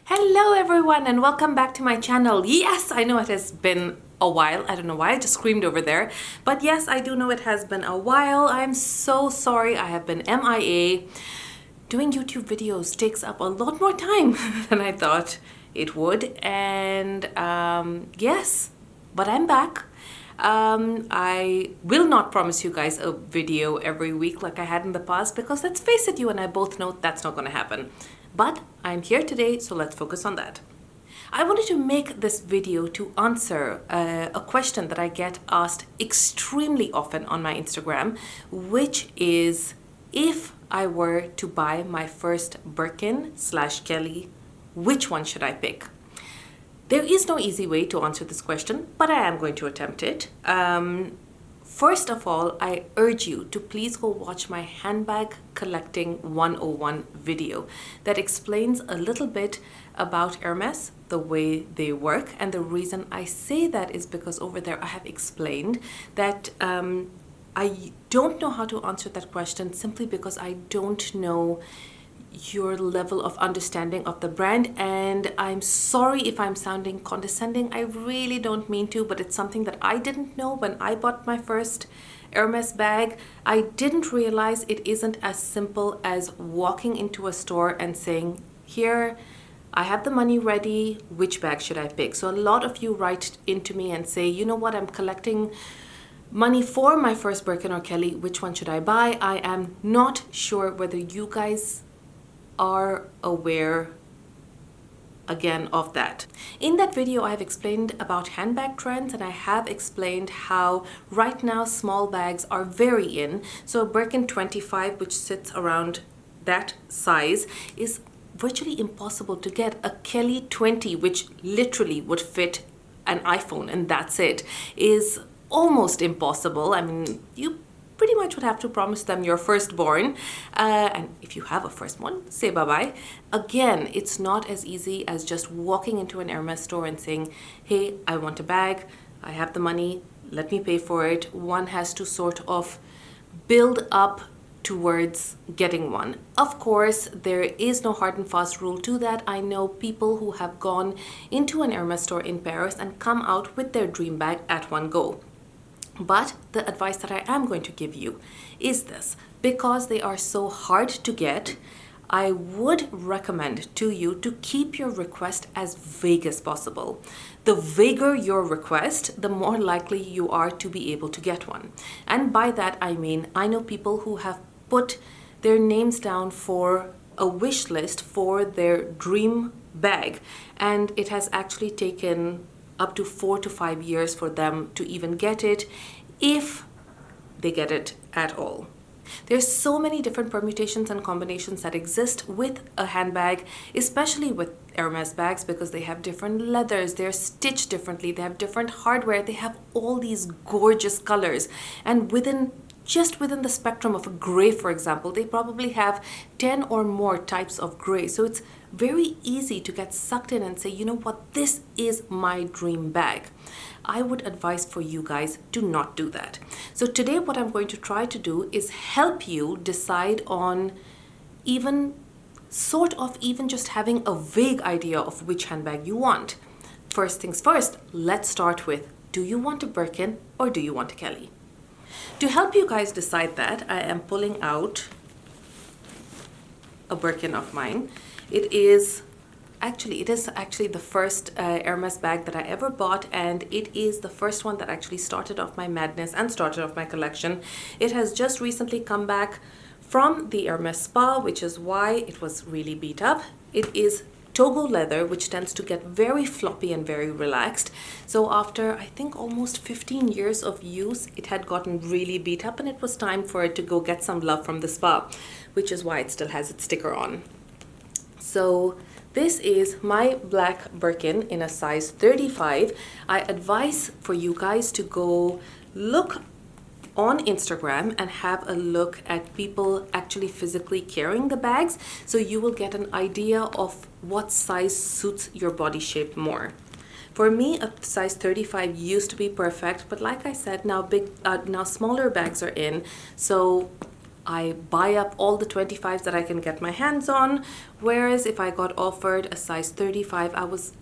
Hello everyone and welcome back to my channel. Yes, I know it has been a while. I don't know why I just screamed over there. But yes, I do know it has been a while. I'm so sorry. I have been MIA. Doing YouTube videos takes up a lot more time than I thought it would. And yes, but I'm back. I will not promise you guys a video every week like I had in the past because let's face it, you and I both know that's not going to happen. But I'm here today, so let's focus on that. I wanted to make this video to answer a question that I get asked extremely often on my Instagram, which is if I were to buy my first Birkin/Kelly, which one should I pick? There is no easy way to answer this question, but I am going to attempt it. First of all, I urge you to please go watch my Handbag Collecting 101 video that explains a little bit about Hermes, the way they work. And the reason I say that is because over there I have explained that I don't know how to answer that question simply because I don't know your level of understanding of the brand, and I'm sorry if I'm sounding condescending. I really don't mean to, but it's something that I didn't know when I bought my first Hermes bag. I didn't realize it isn't as simple as walking into a store and saying, here, I have the money ready, which bag should I pick? So a lot of you write into me and say, you know what, I'm collecting money for my first Birkin or Kelly, which one should I buy? I am not sure whether you guys are aware again of that. In that video I have explained about handbag trends, and I have explained how right now small bags are very in. So a Birkin 25, which sits around that size, is virtually impossible to get. A Kelly 20, which literally would fit an iPhone and that's it, is almost impossible. I mean, you pretty much would have to promise them your firstborn, and if you have a firstborn, say bye-bye. Again, it's not as easy as just walking into an Hermes store and saying, hey, I want a bag, I have the money, let me pay for it. One has to sort of build up towards getting one. Of course, there is no hard and fast rule to that. I know people who have gone into an Hermes store in Paris and come out with their dream bag at one go. But the advice that I am going to give you is this: because they are so hard to get, I would recommend to you to keep your request as vague as possible. The vaguer your request, the more likely you are to be able to get one. And by that I mean, I know people who have put their names down for a wish list for their dream bag, and it has actually taken up to 4 to 5 years for them to even get it, if they get it at all. There's so many different permutations and combinations that exist with a handbag, especially with Hermes bags, because they have different leathers, they're stitched differently, they have different hardware, they have all these gorgeous colors, and just within the spectrum of a gray, for example, they probably have 10 or more types of gray. So it's very easy to get sucked in and say, you know what, this is my dream bag. I would advise for you guys, do not do that. So today what I'm going to try to do is help you decide on even just having a vague idea of which handbag you want. First things first, let's start with, do you want a Birkin or do you want a Kelly? To help you guys decide that, I am pulling out a Birkin of mine. It is actually the first Hermes bag that I ever bought, and it is the first one that actually started off my madness and started off my collection. It has just recently come back from the Hermes spa, which is why it was really beat up. It is Togo leather, which tends to get very floppy and very relaxed. So after, I think, almost 15 years of use, it had gotten really beat up, and it was time for it to go get some love from the spa, which is why it still has its sticker on. So this is my black Birkin in a size 35. I advise for you guys to go look on Instagram and have a look at people actually physically carrying the bags, so you will get an idea of what size suits your body shape more. For me, a size 35 used to be perfect, but like I said, now smaller bags are in, so I buy up all the 25s that I can get my hands on, whereas if I got offered a size 35,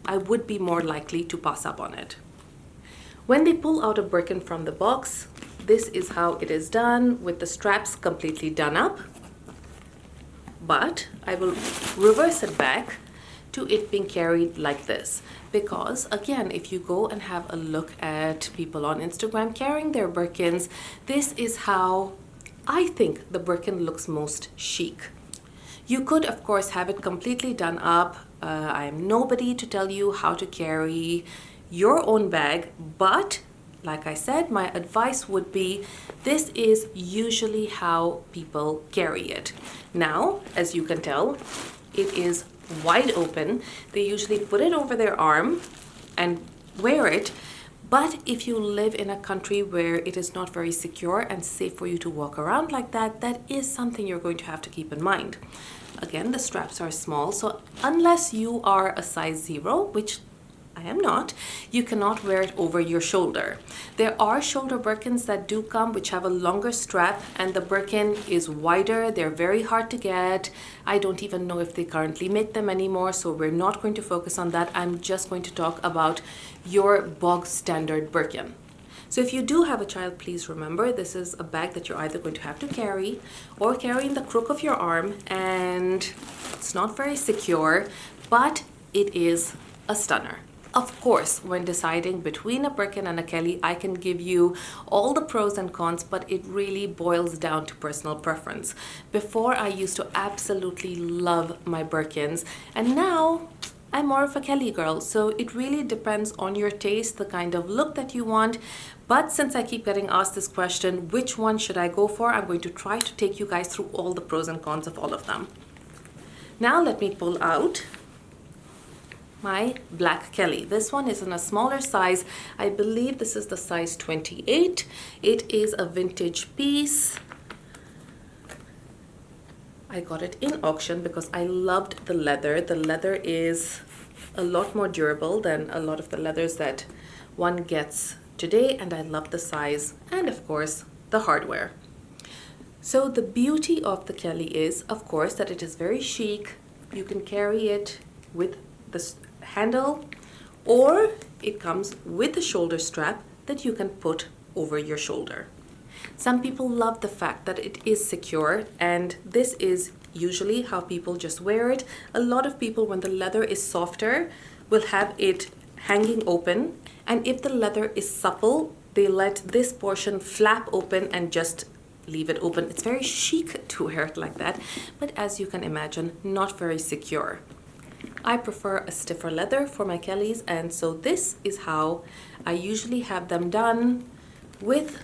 I would be more likely to pass up on it. When they pull out a Birkin from the box, this is how it is done, with the straps completely done up. But I will reverse it back to it being carried like this, because again, if you go and have a look at people on Instagram carrying their Birkins, this is how I think the Birkin looks most chic. You could of course have it completely done up. I am nobody to tell you how to carry your own bag, but like I said, my advice would be this is usually how people carry it. Now, as you can tell, it is wide open. They usually put it over their arm and wear it. But if you live in a country where it is not very secure and safe for you to walk around like that, that is something you're going to have to keep in mind. Again, the straps are small, so unless you are a size 0, which I am not, you cannot wear it over your shoulder. There are shoulder Birkins that do come which have a longer strap, and the Birkin is wider. They're very hard to get. I don't even know if they currently make them anymore, so we're not going to focus on that. I'm just going to talk about your bog standard Birkin. So if you do have a child, please remember this is a bag that you're either going to have to carry or carry in the crook of your arm, and it's not very secure, but it is a stunner. Of course, when deciding between a Birkin and a Kelly, I can give you all the pros and cons, but it really boils down to personal preference. Before, I used to absolutely love my Birkins, and now I'm more of a Kelly girl. So it really depends on your taste, the kind of look that you want. But since I keep getting asked this question, which one should I go for? I'm going to try to take you guys through all the pros and cons of all of them. Now let me pull out my black Kelly. This one is in a smaller size. I believe this is the size 28. It is a vintage piece. I got it in auction because I loved the leather. The leather is a lot more durable than a lot of the leathers that one gets today, and I love the size and of course the hardware. So the beauty of the Kelly is, of course, that it is very chic. You can carry it with the handle, or it comes with a shoulder strap that you can put over your shoulder. Some people love the fact that it is secure, and this is usually how people just wear it. A lot of people, when the leather is softer, will have it hanging open, and if the leather is supple, they let this portion flap open and just leave it open. It's very chic to wear it like that, but as you can imagine, not very secure. I prefer a stiffer leather for my Kellys, and so this is how I usually have them done, with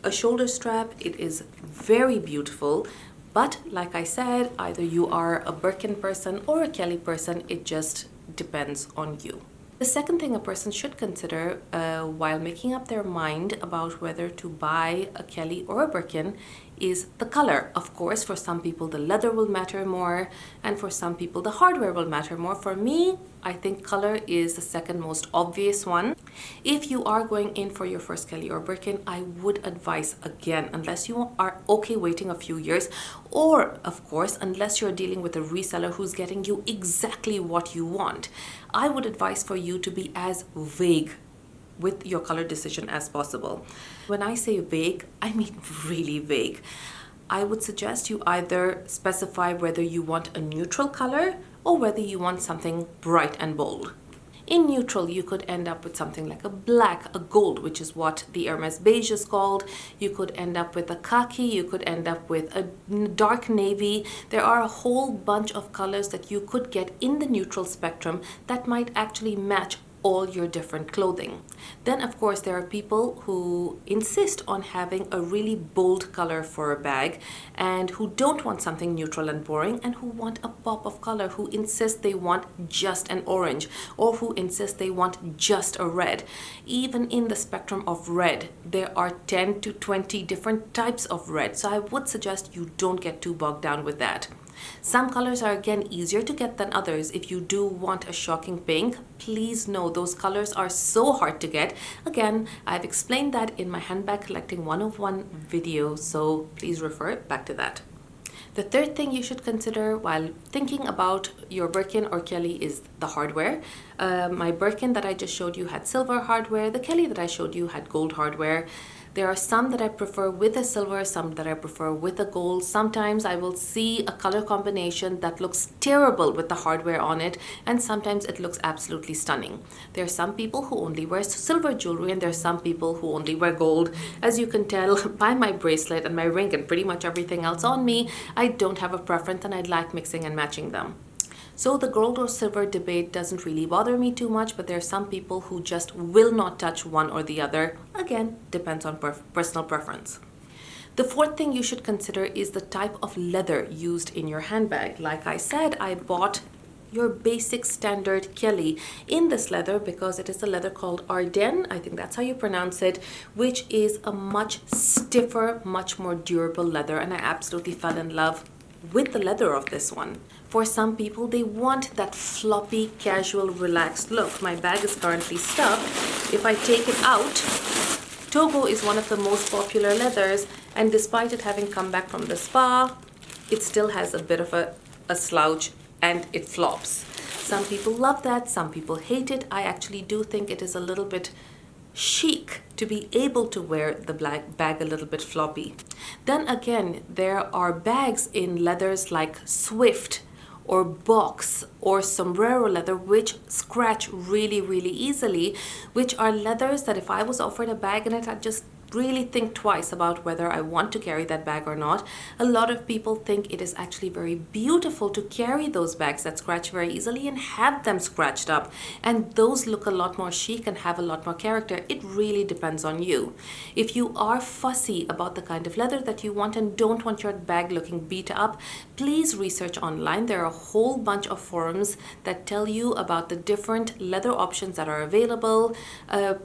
a shoulder strap. It is very beautiful, but like I said, either you are a Birkin person or a Kelly person. It just depends on you. The second thing a person should consider while making up their mind about whether to buy a Kelly or a Birkin is the color. Of course, for some people the leather will matter more, and for some people the hardware will matter more. For me, I think color is the second most obvious one. If you are going in for your first Kelly or Birkin, I would advise, again, unless you are okay waiting a few years, or of course, unless you're dealing with a reseller who's getting you exactly what you want, I would advise for you to be as vague with your color decision as possible. When I say vague, I mean really vague. I would suggest you either specify whether you want a neutral color or whether you want something bright and bold. In neutral, you could end up with something like a black, a gold, which is what the Hermes beige is called. You could end up with a khaki, you could end up with a dark navy. There are a whole bunch of colors that you could get in the neutral spectrum that might actually match all your different clothing. Then of course there are people who insist on having a really bold color for a bag, and who don't want something neutral and boring, and who want a pop of color, who insist they want just an orange, or who insist they want just a red. Even in the spectrum of red, there are 10 to 20 different types of red, so I would suggest you don't get too bogged down with that. Some colors are again easier to get than others. If you do want a shocking pink, please know those colors are so hard to get. Again, I've explained that in my Handbag Collecting 101 video, so please refer back to that. The third thing you should consider while thinking about your Birkin or Kelly is the hardware. My Birkin that I just showed you had silver hardware. The Kelly that I showed you had gold hardware. There are some that I prefer with a silver, some that I prefer with a gold. Sometimes I will see a color combination that looks terrible with the hardware on it, and sometimes it looks absolutely stunning. There are some people who only wear silver jewelry, and there are some people who only wear gold. As you can tell by my bracelet and my ring and pretty much everything else on me, I don't have a preference and I like mixing and matching them. So the gold or silver debate doesn't really bother me too much, but there are some people who just will not touch one or the other. Again, depends on personal preference. The fourth thing you should consider is the type of leather used in your handbag. Like I said, I bought your basic standard Kelly in this leather because it is a leather called Ardennes, I think that's how you pronounce it, which is a much stiffer, much more durable leather, and I absolutely fell in love with the leather of this one. For some people, they want that floppy, casual, relaxed look. My bag is currently stuck. If I take it out, Togo is one of the most popular leathers, and despite it having come back from the spa, it still has a bit of a slouch and it flops. Some people love that, some people hate it. I actually do think it is a little bit chic to be able to wear the black bag a little bit floppy. Then again, there are bags in leathers like Swift or box or sombrero leather which scratch really easily, which are leathers that if I was offered a bag in it, I'd just really think twice about whether I want to carry that bag or not. A lot of people think it is actually very beautiful to carry those bags that scratch very easily and have them scratched up, and those look a lot more chic and have a lot more character. It really depends on you. If you are fussy about the kind of leather that you want and don't want your bag looking beat up, please research online. There are a whole bunch of forums that tell you about the different leather options that are available.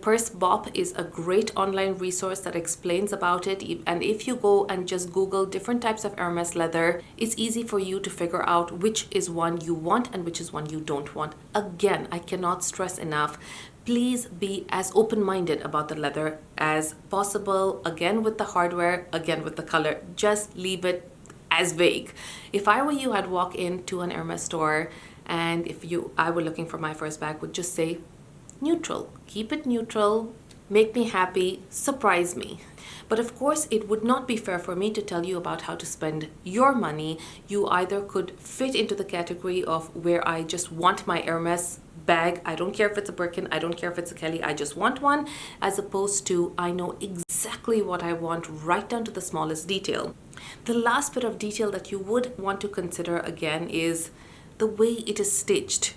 Purse Bop is a great online resource that explains about it, and if you go and just Google different types of Hermes leather, it's easy for you to figure out which is one you want and which is one you don't want. Again, I cannot stress enough, please be as open-minded about the leather as possible. Again with the hardware, again with the color, just leave it as vague. If I were you, I'd walk into an Hermes store, and if I were looking for my first bag, would just say neutral. Keep it neutral, make me happy, surprise me. But of course, it would not be fair for me to tell you about how to spend your money. You either could fit into the category of where I just want my Hermes bag, I don't care if it's a Birkin, I don't care if it's a Kelly, I just want one, as opposed to I know exactly what I want right down to the smallest detail. The last bit of detail that you would want to consider again is the way it is stitched.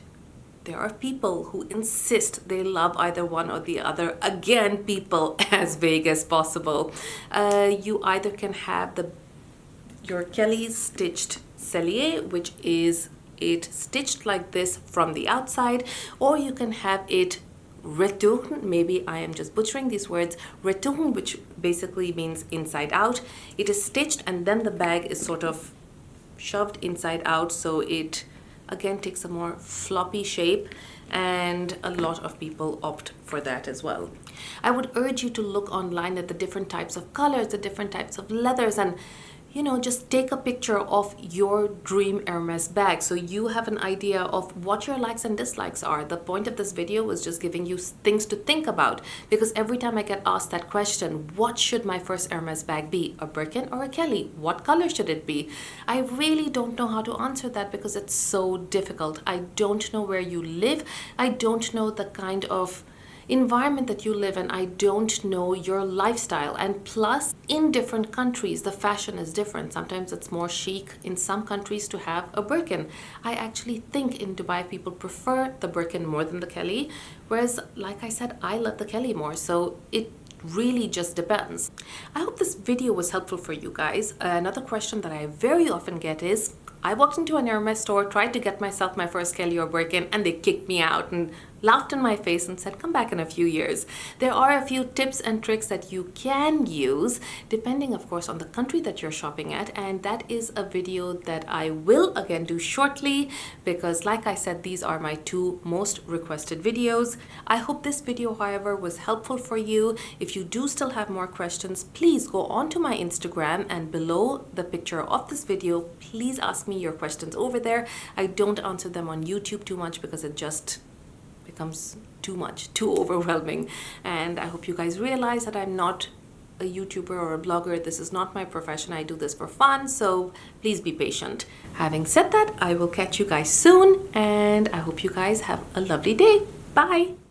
There are people who insist they love either one or the other. Again, people as vague as possible. You either can have your Kelly stitched cellier, which is it stitched like this from the outside, or you can have it retourne, maybe I am just butchering these words, retourne, which basically means inside out. It is stitched and then the bag is sort of shoved inside out, so it again takes a more floppy shape, and a lot of people opt for that as well. I would urge you to look online at the different types of colors, the different types of leathers, and just take a picture of your dream Hermes bag so you have an idea of what your likes and dislikes are. The point of this video was just giving you things to think about, because every time I get asked that question, what should my first Hermes bag be? A Birkin or a Kelly? What color should it be? I really don't know how to answer that because it's so difficult. I don't know where you live. I don't know the kind of environment that you live in. I don't know your lifestyle, and plus in different countries the fashion is different. Sometimes it's more chic in some countries to have a Birkin. I actually think in Dubai people prefer the Birkin more than the Kelly, whereas like I said, I love the Kelly more, so it really just depends. I hope this video was helpful for you guys. Another question that I very often get is, I walked into an Hermes store, tried to get myself my first Kelly or Birkin, and they kicked me out and laughed in my face and said, come back in a few years. There are a few tips and tricks that you can use, depending, of course, on the country that you're shopping at. And that is a video that I will again do shortly because, like I said, these are my two most requested videos. I hope this video, however, was helpful for you. If you do still have more questions, please go onto my Instagram, and below the picture of this video, please ask me your questions over there. I don't answer them on YouTube too much because it just becomes too much, too overwhelming. And I hope you guys realize that I'm not a YouTuber or a blogger. This is not my profession. I do this for fun, so please be patient. Having said that, I will catch you guys soon, and I hope you guys have a lovely day. Bye.